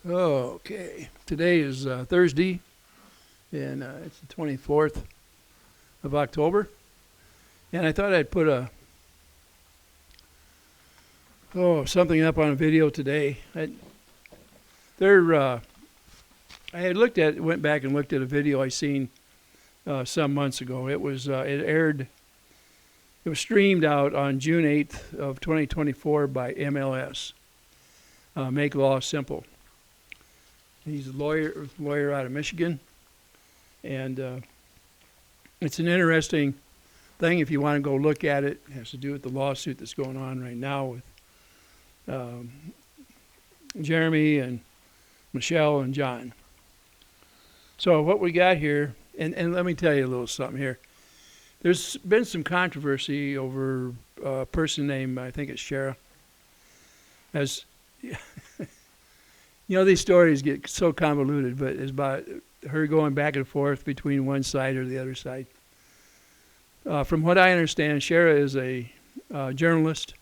Okay, today is Thursday, and it's the 24th of October. And I thought I'd put something up on a video today. I had went back and looked at a video I seen some months ago. It was streamed out on June 8th of 2024 by MLS. Make Law Simple. He's a lawyer out of Michigan, and it's an interesting thing if you want to go look at it. It has to do with the lawsuit that's going on right now with Jeremy and Michelle and John. So what we got here, and let me tell you a little something here. There's been some controversy over a person named, I think it's Sherah. As you know, these stories get so convoluted, but it's about her going back and forth between one side or the other side. From what I understand, Sherah is a journalist,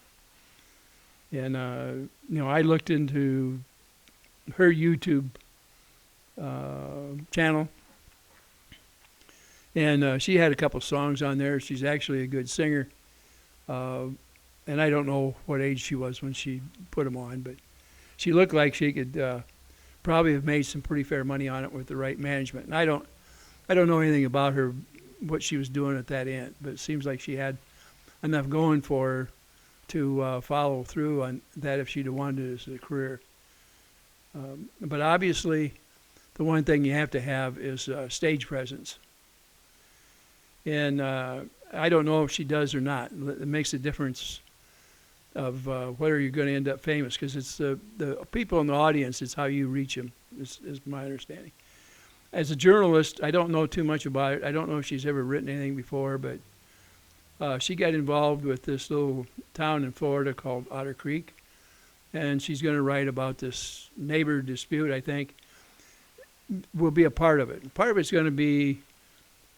and I looked into her YouTube channel, and she had a couple songs on there. She's actually a good singer, and I don't know what age she was when she put them on, but she looked like she could probably have made some pretty fair money on it with the right management. And I don't know anything about her, what she was doing at that end, but it seems like she had enough going for her to follow through on that if she'd have wanted it as a career. But obviously, the one thing you have to have is stage presence. And I don't know if she does or not. It makes a difference of whether you're going to end up famous, because it's the people in the audience, it's how you reach them, is my understanding. As a journalist, I don't know too much about it. I don't know if she's ever written anything before, but she got involved with this little town in Florida called Otter Creek, and she's going to write about this neighbor dispute, I think, will be a part of it. Part of it's going to be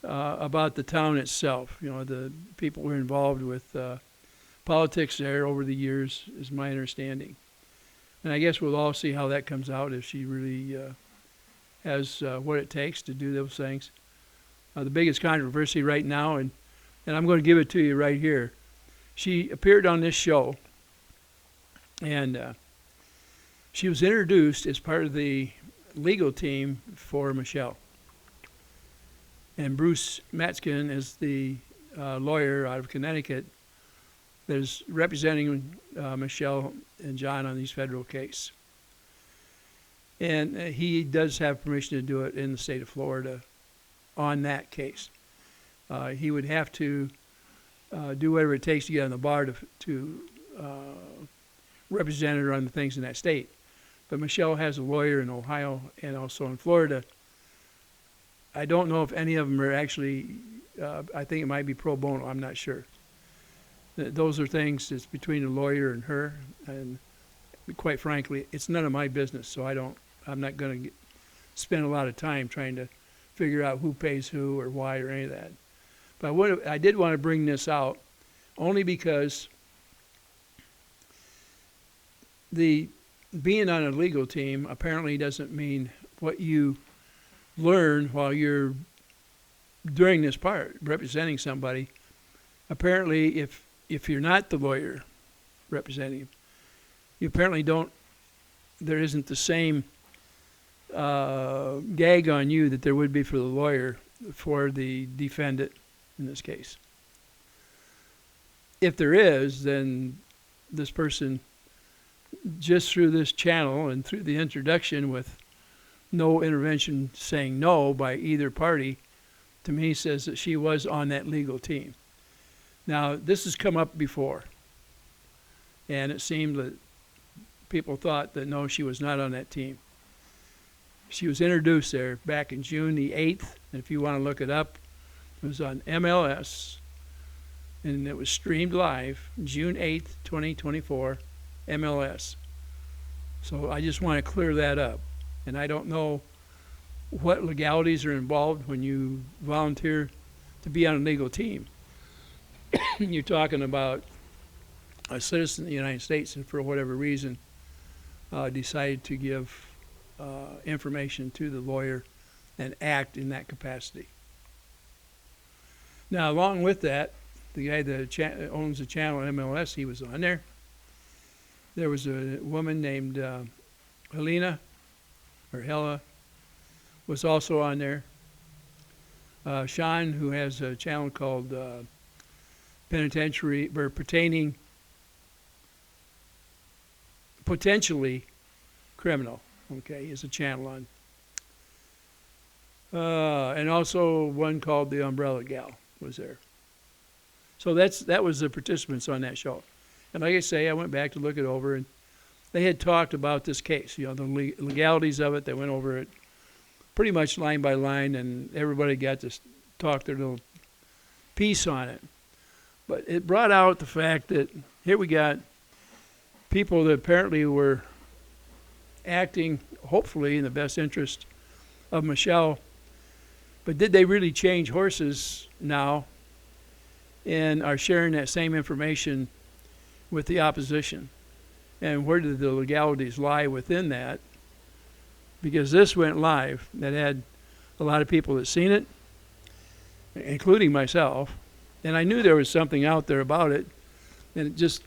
about the town itself. You know, the people who are involved with politics there over the years, is my understanding. And I guess we'll all see how that comes out, if she really has what it takes to do those things. The biggest controversy right now, and I'm going to give it to you right here. She appeared on this show, and she was introduced as part of the legal team for Michelle. And Bruce Matzkin is the lawyer out of Connecticut that is representing Michelle and John on these federal case. And he does have permission to do it in the state of Florida on that case. He would have to do whatever it takes to get on the bar to represent her on the things in that state. But Michelle has a lawyer in Ohio and also in Florida. I don't know if any of them are actually, I think it might be pro bono, I'm not sure. Those are things that's between the lawyer and her, and quite frankly, it's none of my business, so I'm not going to spend a lot of time trying to figure out who pays who or why or any of that. But I did want to bring this out only because being on a legal team apparently doesn't mean what you learn while you're doing this part, representing somebody. Apparently, if you're not the lawyer representing him, you apparently there isn't the same gag on you that there would be for the lawyer for the defendant in this case. If there is, then this person, just through this channel and through the introduction with no intervention saying no by either party, to me says that she was on that legal team. Now, this has come up before, and it seemed that people thought that no, she was not on that team. She was introduced there back in June the 8th, and if you want to look it up, it was on MLS, and it was streamed live, June 8th, 2024, MLS. So I just want to clear that up. And I don't know what legalities are involved when you volunteer to be on a legal team. You're talking about a citizen of the United States and for whatever reason decided to give information to the lawyer and act in that capacity. Now, along with that, the guy that owns the channel MLS, he was on there. There was a woman named Hela, was also on there. Sean, who has a channel called Penitentiary, or Pertaining Potentially Criminal. Okay, he has a channel on. And also one called The Umbrella Gal was there. So that was the participants on that show. And like I say, I went back to look it over, and they had talked about this case, the legalities of it. They went over it pretty much line by line, and everybody got to talk their little piece on it. But it brought out the fact that here we got people that apparently were acting, hopefully, in the best interest of Michelle. But did they really change horses now and are sharing that same information with the opposition? And where did the legalities lie within that? Because this went live. That had a lot of people that seen it, including myself. And I knew there was something out there about it. And it just,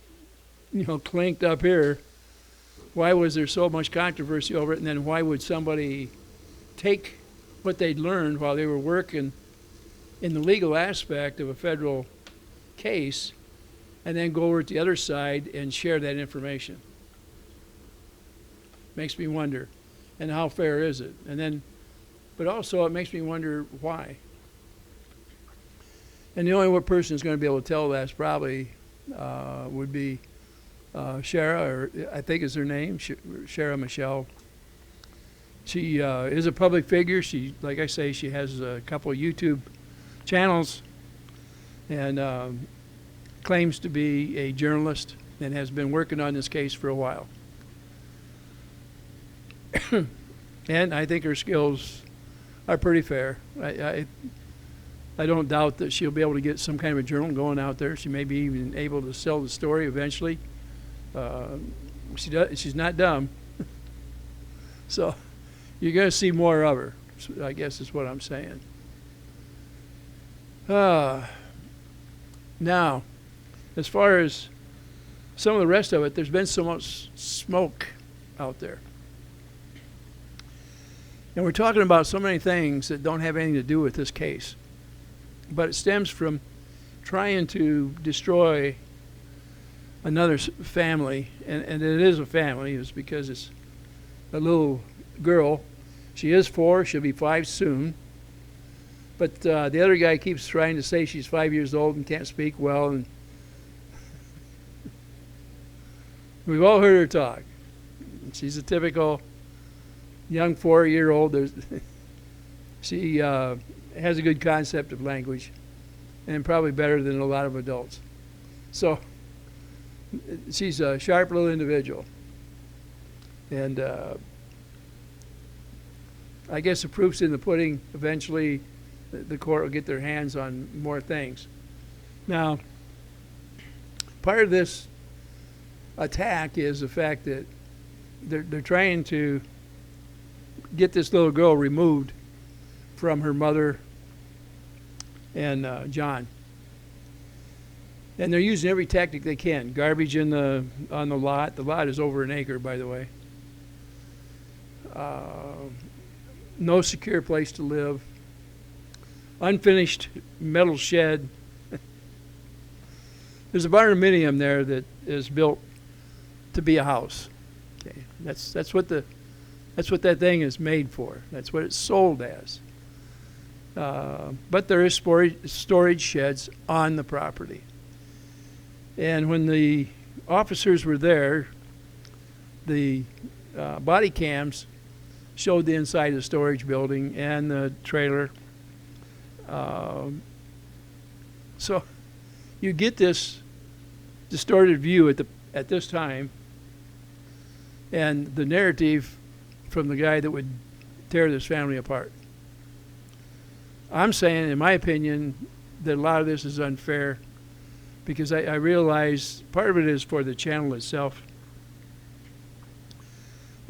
clinked up here. Why was there so much controversy over it? And then why would somebody take what they'd learned while they were working in the legal aspect of a federal case and then go over to the other side and share that information? Makes me wonder. And how fair is it? But also it makes me wonder why. And the only person who's going to be able to tell that's probably would be Sherah, or I think is her name, Sherah Michelle. She is a public figure. She, like I say, she has a couple of YouTube channels and claims to be a journalist and has been working on this case for a while. And I think her skills are pretty fair. I don't doubt that she'll be able to get some kind of a journal going out there. She may be even able to sell the story eventually. She's not dumb. So you're going to see more of her, I guess is what I'm saying. Now, as far as some of the rest of it, there's been so much smoke out there. And we're talking about so many things that don't have anything to do with this case. But it stems from trying to destroy another family. And it is a family. It's because it's a little girl. She is 4. She'll be 5 soon. But the other guy keeps trying to say she's 5 years old and can't speak well. And we've all heard her talk. She's a typical young 4-year-old. She has a good concept of language, and probably better than a lot of adults. So she's a sharp little individual. And I guess the proof's in the pudding. Eventually, the court will get their hands on more things. Now, part of this attack is the fact that they're trying to get this little girl removed from her mother and John. And they're using every tactic they can. Garbage on the lot. The lot is over an acre, by the way. No secure place to live. Unfinished metal shed. There's a barnuminium there that is built to be a house. Okay, that's what that thing is made for. That's what it's sold as. But there is storage sheds on the property. And when the officers were there, the body cams showed the inside of the storage building and the trailer. So you get this distorted view at this time, and the narrative from the guy that would tear this family apart. I'm saying, in my opinion, that a lot of this is unfair, because I realize part of it is for the channel itself.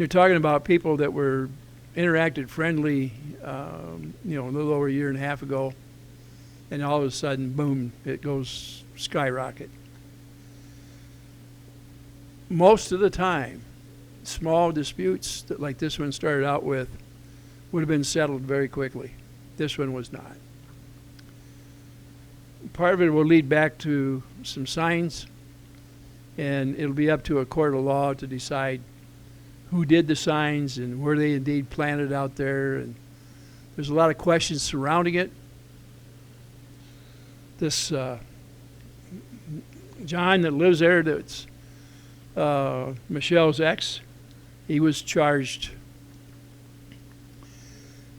You're talking about people that were interacted friendly, a little over a year and a half ago, and all of a sudden, boom, it goes skyrocket. Most of the time, small disputes that, like this one started out with, would have been settled very quickly. This one was not. Part of it will lead back to some signs, and it'll be up to a court of law to decide who did the signs and were they indeed planted out there. And there's a lot of questions surrounding it. This John that lives there, that's Michelle's ex, he was charged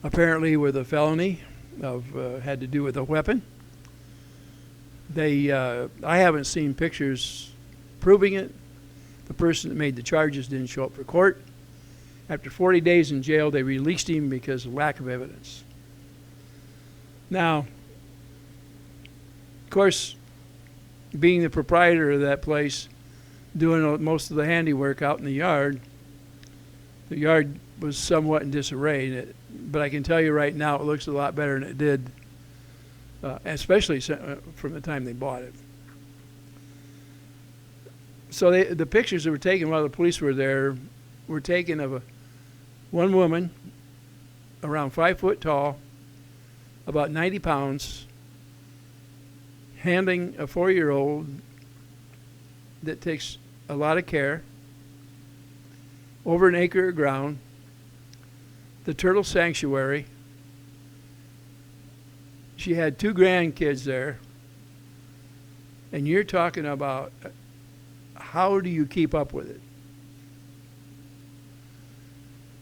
apparently with a felony of had to do with a weapon. I haven't seen pictures proving it. The person that made the charges didn't show up for court. After 40 days in jail, they released him because of lack of evidence. Now, of course, being the proprietor of that place, doing most of the handiwork out in the yard was somewhat in disarray. But I can tell you right now, it looks a lot better than it did, especially from the time they bought it. So the pictures that were taken while the police were there were taken of one woman, around 5 foot tall, about 90 pounds, handling a 4-year-old that takes a lot of care, over an acre of ground, the turtle sanctuary. She had 2 grandkids there, and you're talking about how do you keep up with it?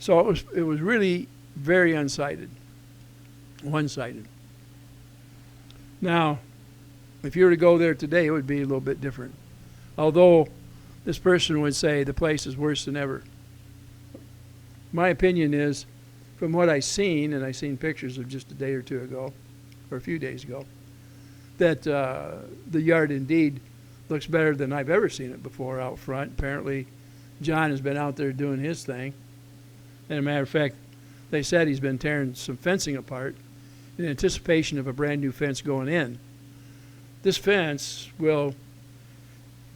So it was really very one-sided. Now, if you were to go there today, it would be a little bit different. Although this person would say the place is worse than ever. My opinion is, from what I've seen, and I've seen pictures of just a day or two ago, or a few days ago, that the yard indeed looks better than I've ever seen it before out front. Apparently, John has been out there doing his thing. And as a matter of fact, they said he's been tearing some fencing apart in anticipation of a brand new fence going in. This fence will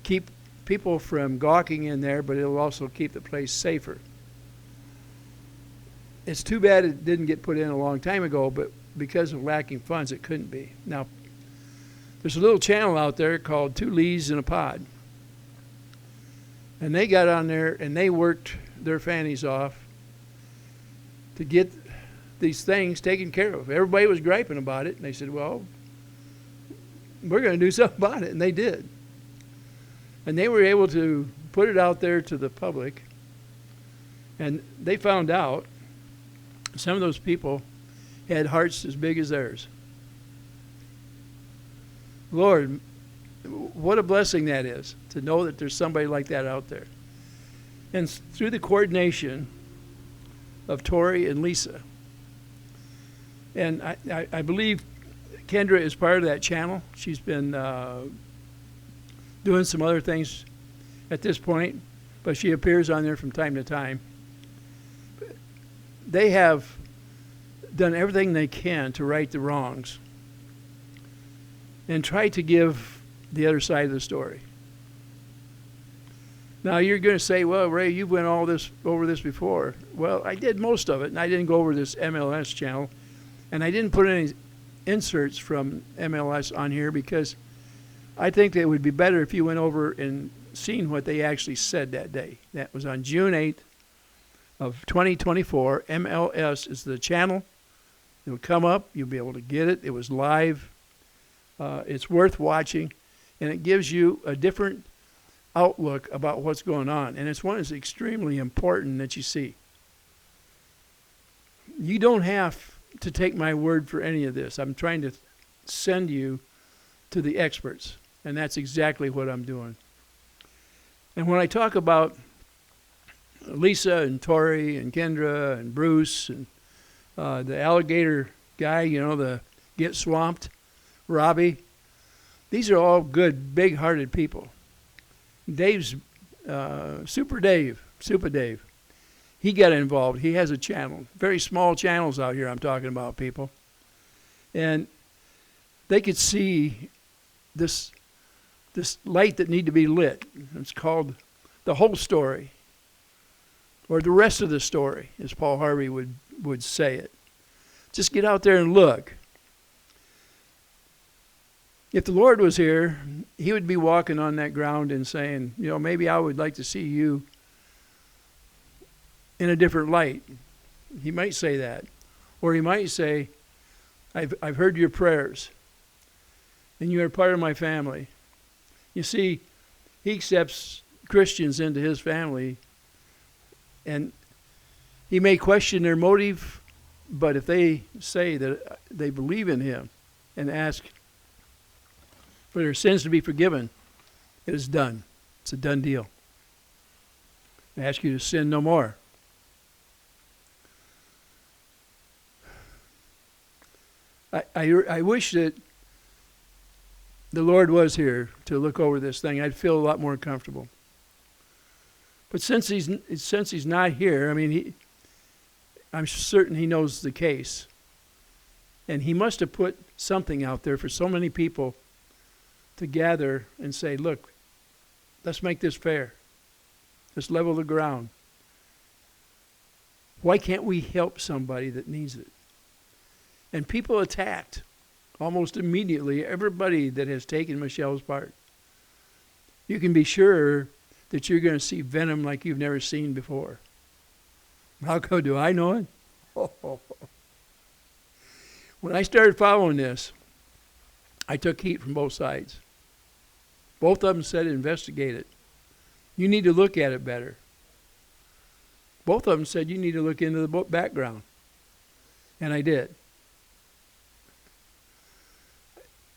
keep people from gawking in there, but it'll also keep the place safer. It's too bad it didn't get put in a long time ago, but because of lacking funds, it couldn't be. Now, there's a little channel out there called Two Lees in a Pod. And they got on there and they worked their fannies off to get these things taken care of. Everybody was griping about it, and they said, well, we're going to do something about it, and they did. And they were able to put it out there to the public, and they found out some of those people had hearts as big as theirs. Lord, what a blessing that is, to know that there's somebody like that out there. And through the coordination of Tori and Lisa, and I believe Kendra is part of that channel. She's been doing some other things at this point, but she appears on there from time to time. They have done everything they can to right the wrongs and try to give the other side of the story. Now, you're going to say, well, Ray, you've went over this before. Well, I did most of it, and I didn't go over this MLS channel, and I didn't put any inserts from MLS on here because I think that it would be better if you went over and seen what they actually said that day. That was on June 8th of 2024. MLS is the channel. It'll come up. You'll be able to get it. It was live. It's worth watching, and it gives you a different outlook about what's going on. And it's one that's extremely important that you see. You don't have to take my word for any of this. I'm trying to send you to the experts, and that's exactly what I'm doing. And when I talk about Lisa and Tori and Kendra and Bruce and the alligator guy, the Get Swamped, Robbie, these are all good, big-hearted people. Dave's Super Dave. he got involved. He has a channel, very small channels out here I'm talking about, people. And they could see this light that need to be lit. It's called The Whole Story, or The Rest of the Story, as Paul Harvey would say it. Just get out there and look. If the Lord was here, he would be walking on that ground and saying, maybe I would like to see you in a different light. He might say that. Or he might say, I've heard your prayers, and you are part of my family. You see, he accepts Christians into his family, and he may question their motive, but if they say that they believe in him and ask for their sins to be forgiven, it is done. It's a done deal. I ask you to sin no more. I wish that the Lord was here to look over this thing. I'd feel a lot more comfortable. But since he's not here, I'm certain he knows the case. And he must have put something out there for so many people to gather and say, look, let's make this fair. Let's level the ground. Why can't we help somebody that needs it? And people attacked almost immediately everybody that has taken Michelle's part. You can be sure that you're going to see venom like you've never seen before. How come do I know it? When I started following this, I took heat from both sides. Both of them said investigate it. You need to look at it better. Both of them said you need to look into the background. And I did.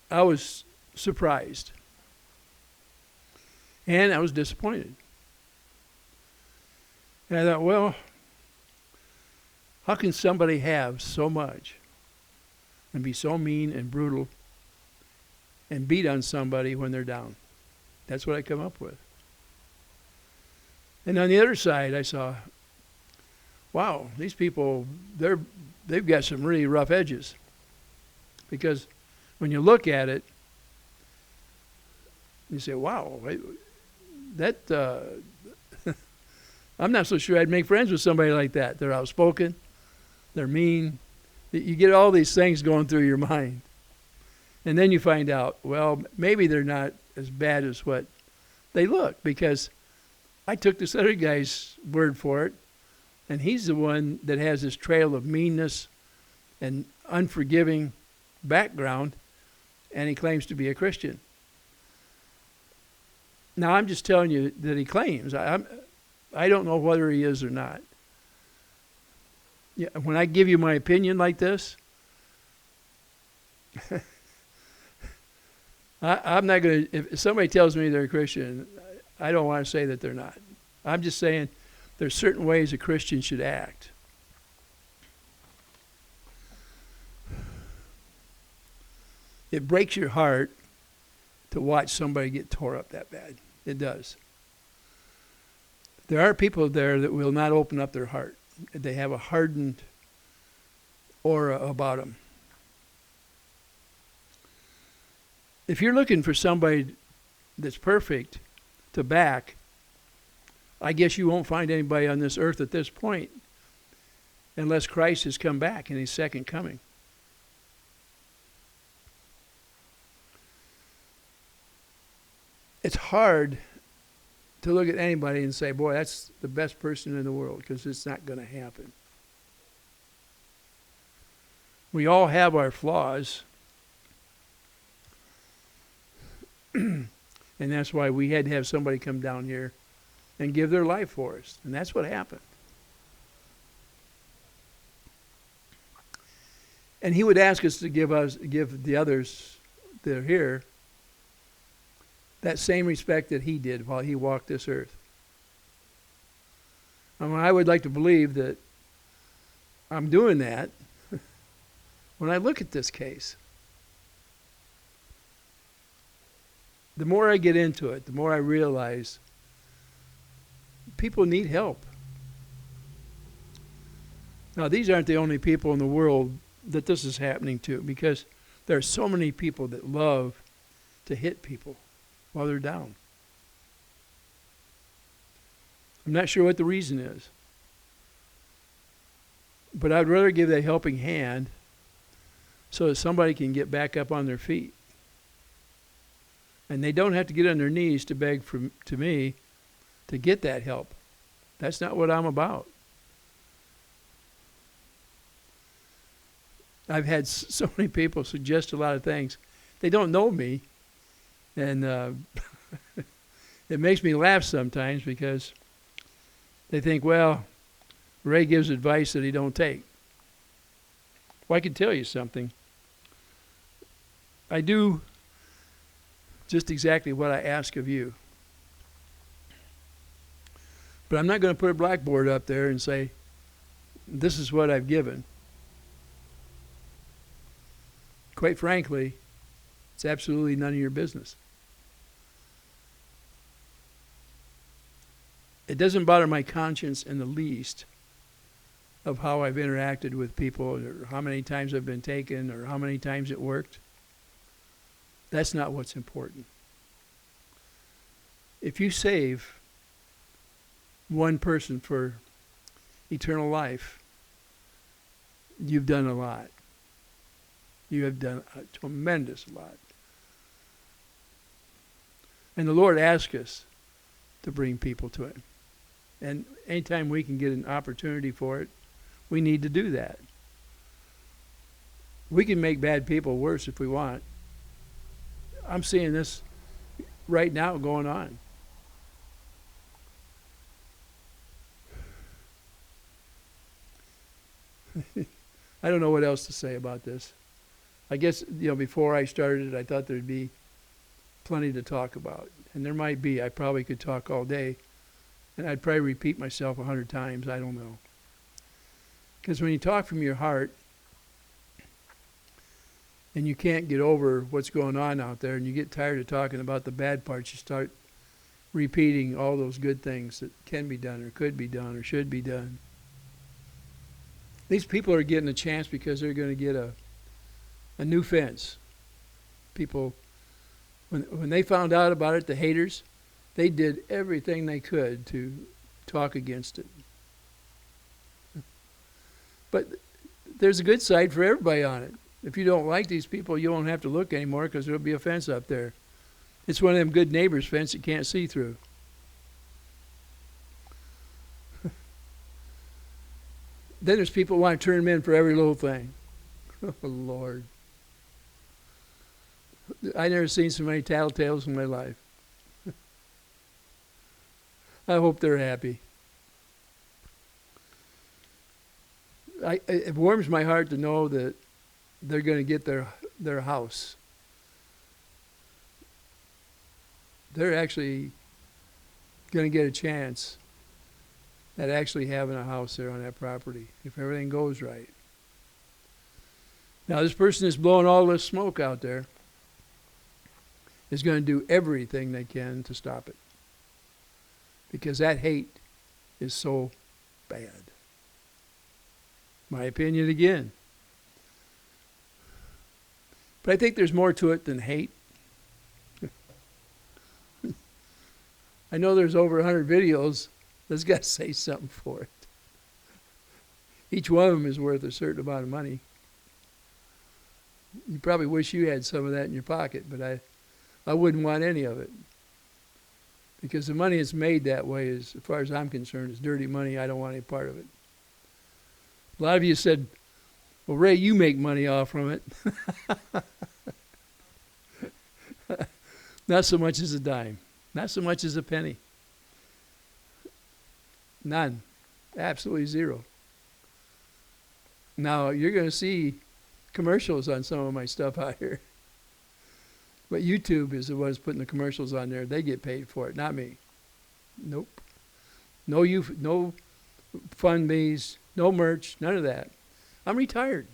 I was surprised. And I was disappointed. And I thought, well, how can somebody have so much and be so mean and brutal and beat on somebody when they're down? That's what I come up with. And on the other side, I saw, wow, these people, they've got some really rough edges. Because when you look at it, you say, wow, I'm not so sure I'd make friends with somebody like that. They're outspoken. They're mean. You get all these things going through your mind. And then you find out, well, maybe they're not as bad as what they look, because I took this other guy's word for it, and he's the one that has this trail of meanness and unforgiving background, and he claims to be a Christian. Now, I'm just telling you that he claims. I don't know whether he is or not. Yeah, when I give you my opinion like this, I'm not going to, if somebody tells me they're a Christian, I don't want to say that they're not. I'm just saying there's certain ways a Christian should act. It breaks your heart to watch somebody get tore up that bad. It does. There are people there that will not open up their heart. They have a hardened aura about them. If you're looking for somebody that's perfect to back, I guess you won't find anybody on this earth at this point unless Christ has come back in his second coming. It's hard to look at anybody and say, boy, that's the best person in the world, because it's not going to happen. We all have our flaws. And that's why we had to have somebody come down here and give their life for us. And that's what happened. And he would ask us to give the others that are here that same respect that he did while he walked this earth. I would like to believe that I'm doing that when I look at this case. The more I get into it, the more I realize people need help. Now, these aren't the only people in the world that this is happening to, because there are so many people that love to hit people while they're down. I'm not sure what the reason is, but I'd rather give that helping hand so that somebody can get back up on their feet. And they don't have to get on their knees to beg to me to get that help. That's not what I'm about. I've had so many people suggest a lot of things. They don't know me, and it makes me laugh sometimes because they think, well, Ray gives advice that he don't take. Well, I can tell you something. I do just exactly what I ask of you. But I'm not going to put a blackboard up there and say, this is what I've given. Quite frankly, it's absolutely none of your business. It doesn't bother my conscience in the least of how I've interacted with people, or how many times I've been taken, or how many times it worked. That's not what's important. If you save one person for eternal life, you've done a lot. You have done a tremendous lot. And the Lord asks us to bring people to Him. And anytime we can get an opportunity for it, we need to do that. We can make bad people worse if we want. I'm seeing this right now going on. I don't know what else to say about this. I guess, before I started it, I thought there'd be plenty to talk about. And there might be. I probably could talk all day. And I'd probably repeat myself 100 times. I don't know. Because when you talk from your heart, and you can't get over what's going on out there, and you get tired of talking about the bad parts, you start repeating all those good things that can be done, or could be done, or should be done. These people are getting a chance because they're going to get a new fence. People, when they found out about it, the haters, they did everything they could to talk against it. But there's a good side for everybody on it. If you don't like these people, you won't have to look anymore because there'll be a fence up there. It's one of them good neighbors' fence you can't see through. Then there's people who want to turn them in for every little thing. Oh, Lord. I've never seen so many tattletales in my life. I hope they're happy. It warms my heart to know that they're going to get their house. They're actually going to get a chance at actually having a house there on that property, if everything goes right. Now, this person that's blowing all this smoke out there is going to do everything they can to stop it, because that hate is so bad. My opinion again. But I think there's more to it than hate. I know there's over 100 videos. That's got to say something for it. Each one of them is worth a certain amount of money. You probably wish you had some of that in your pocket, but I wouldn't want any of it. Because the money that's made that way, as far as I'm concerned, is dirty money. I don't want any part of it. A lot of you said, well, Ray, you make money off from it. Not so much as a dime. Not so much as a penny. None. Absolutely zero. Now, you're going to see commercials on some of my stuff out here. But YouTube is the ones putting the commercials on there. They get paid for it, not me. Nope. No fund me's, no merch, none of that. I'm retired.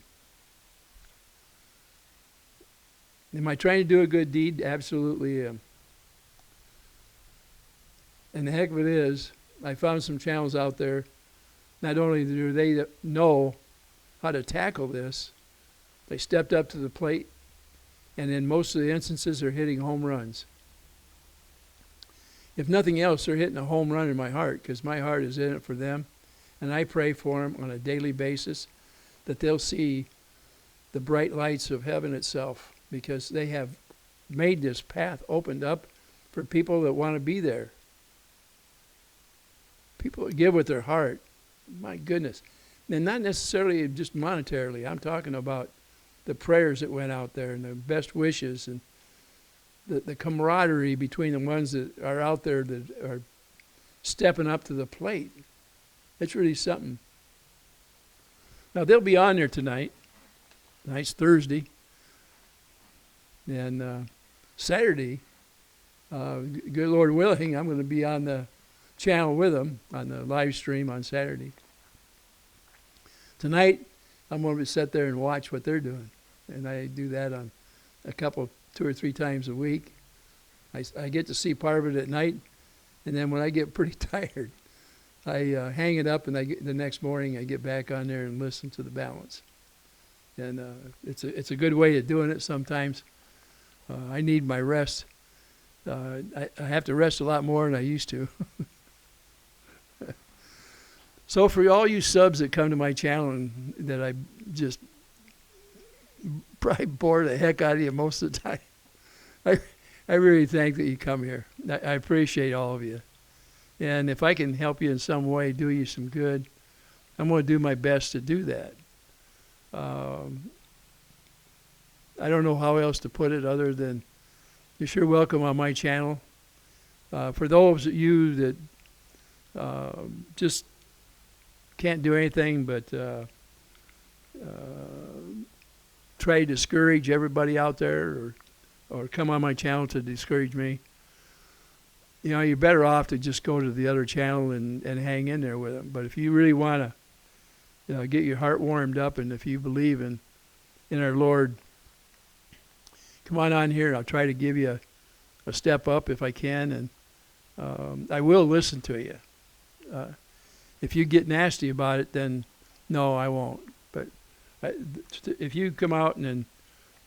Am I trying to do a good deed? Absolutely am. And the heck of it is, I found some channels out there not only do they know how to tackle this, they stepped up to the plate, and in most of the instances, they're hitting home runs. If nothing else, they're hitting a home run in my heart, because my heart is in it for them, and I pray for them on a daily basis that they'll see the bright lights of heaven itself, because they have made this path opened up for people that want to be there. People that give with their heart. My goodness. And not necessarily just monetarily. I'm talking about the prayers that went out there and the best wishes and the camaraderie between the ones that are out there that are stepping up to the plate. It's really something. Now, they'll be on there tonight. Tonight's Thursday. And Saturday, good Lord willing, I'm going to be on the channel with them on the live stream on Saturday. Tonight, I'm going to sit there and watch what they're doing. And I do that on two or three times a week. I get to see part of it at night. And then when I get pretty tired, I hang it up, and the next morning I get back on there and listen to the balance. And it's a good way of doing it sometimes. I need my rest. I have to rest a lot more than I used to. So for all you subs that come to my channel and that I just probably bore the heck out of you most of the time, I really thank that you come here. I appreciate all of you. And if I can help you in some way, do you some good, I'm going to do my best to do that. I don't know how else to put it other than you're sure welcome on my channel. For those of you that just can't do anything but try to discourage everybody out there or come on my channel to discourage me, you're better off to just go to the other channel and hang in there with them. But if you really want to get your heart warmed up, and if you believe in our Lord, come on here. I'll try to give you a step up if I can, and I will listen to you. If you get nasty about it, then no, I won't. But if you come out and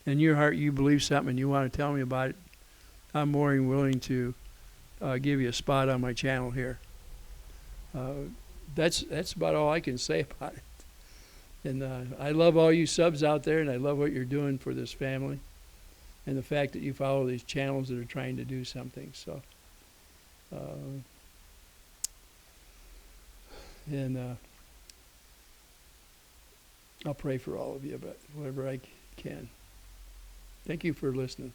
in your heart you believe something and you want to tell me about it, I'm more than willing to give you a spot on my channel here. That's about all I can say about it. And I love all you subs out there, and I love what you're doing for this family, and the fact that you follow these channels that are trying to do something. So, I'll pray for all of you, but whatever I can. Thank you for listening.